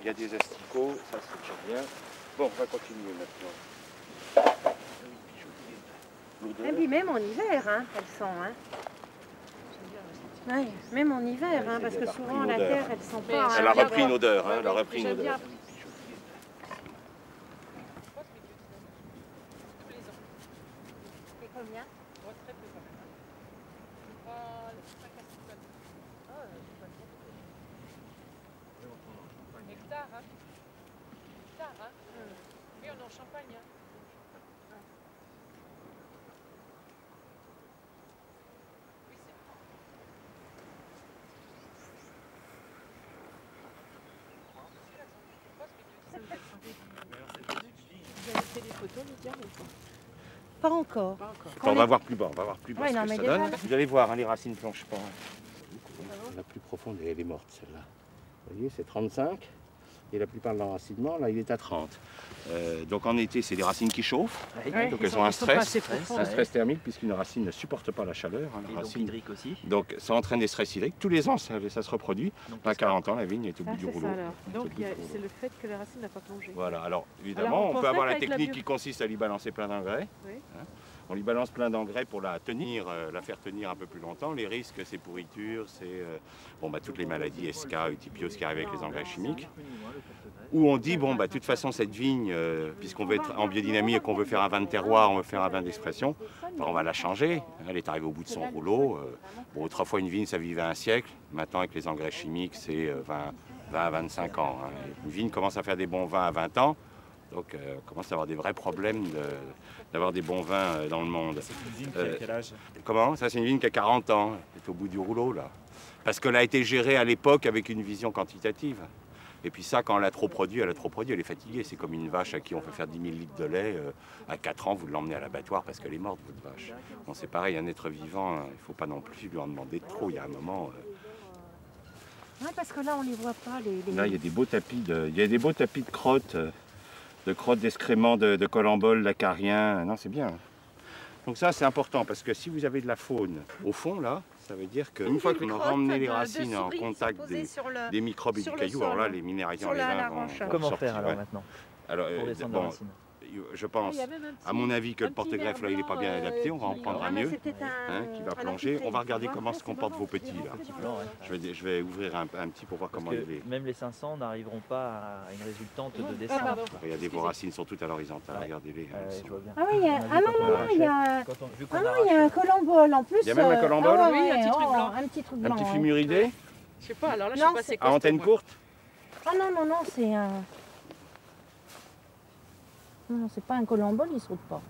Il y a des asticots, ça c'est déjà bien. Bon, on va continuer maintenant. Et puis même en hiver, hein, elles sont. Hein. Oui, même en hiver, hein, parce que souvent la terre, elles sont pas. Elle a repris une odeur, hein, elle a repris une odeur. C'est combien? Très peu quand même. 5 à 6 tonnes. Hectare, hein? Hectare, hein? Oui, on est en Champagne, hein? Oui, Vous avez fait des photos, Lydia, ou pas? Pas encore. Pas encore. On va voir plus bas, on va voir plus bas Ouais, ce non, que mais ça déjà, donne. là- Vous allez voir, hein, les racines ne planchent pas. La plus profonde, elle est morte celle-là. Vous voyez, c'est 35. Et la plupart de l'enracinement, là, il est à 30. Donc en été, c'est des racines qui chauffent. Ouais, Donc ils elles sont- ont un ils sont pas stress. assez profonds. Un stress thermique, puisqu'une racine ne supporte pas la chaleur. Hein, la Et donc racine. hydrique aussi. Donc ça entraîne des stress hydriques. Tous les ans, ça se reproduit. Donc, À 40 ans, la vigne est au bout Ah, du c'est rouleau. ça alors. Elle est au Donc bout du rouleau. c'est le fait que la racine n'a pas plongé. Voilà, alors évidemment, Alors, on on peut peut avoir faire la avec la technique bio. qui consiste à lui balancer plein d'engrais. Oui. Hein. On lui balance plein d'engrais pour la tenir, la faire tenir un peu plus longtemps. Les risques, c'est pourriture, c'est toutes les maladies SK, Eutypios qui arrivent avec les engrais chimiques. Où on dit, de toute façon, cette vigne, puisqu'on veut être en biodynamie et qu'on veut faire un vin de terroir, on veut faire un vin d'expression, on va la changer. Elle est arrivée au bout de son rouleau. Autrefois, une vigne, ça vivait un siècle. Maintenant, avec les engrais chimiques, c'est 20 à 25 ans. Hein. Une vigne commence à faire des bons vins à 20 ans. Donc, on commence à avoir des vrais problèmes d'avoir des bons vins dans le monde. C'est une vigne qui a quel âge? Comment? Ça, c'est une vigne qui a 40 ans. Elle est au bout du rouleau, là. Parce qu'elle a été gérée à l'époque avec une vision quantitative. Et puis ça, quand elle a trop produit, elle est fatiguée. C'est comme une vache à qui on fait faire 10 000 litres de lait. À 4 ans, vous l'emmenez à l'abattoir parce qu'elle est morte, votre vache. Bon, c'est pareil, un être vivant, il ne faut pas non plus lui en demander trop. Il y a un moment... Ouais, parce que là, on les voit pas. Là, il y a des beaux tapis de crottes. De crottes d'excréments de colembole, d'acariens. Non, c'est bien. Donc ça, c'est important parce que si vous avez de la faune au fond, là, ça veut dire qu'une fois qu'on aura emmené les racines en contact des microbes et du caillou, alors là, les minéralisants, les vins vont Comment sortir, faire alors ouais. maintenant Alors, pour descendre la racine? je pense, à mon avis, que le porte-greffe, là, il n'est pas bien adapté. On va en prendre un mieux, qui va plonger. On va regarder comment se comportent vos petits, là. Petit blanc, ouais. Je vais ouvrir un petit pour voir comment Parce il est. que même les 500 n'arriveront pas à une résultante de descente. Regardez, vos racines sont toutes à l'horizontale. Ouais. Regardez-les. Je vois bien. Ah oui, il y a... On a vu Ah non, quand on non, arrachait. il y a... Vu qu'on Ah non, il y a un colombole en plus. Il y a même un colombole? Ah ouais, Oui, un petit truc oh, blanc. un petit truc Un blanc. petit ouais. fumuridé Je sais pas, alors là je Non, sais pas c'est à quoi. antenne courte. Ah non, non, non, c'est un... Non, c'est pas un colombole, il saute pas.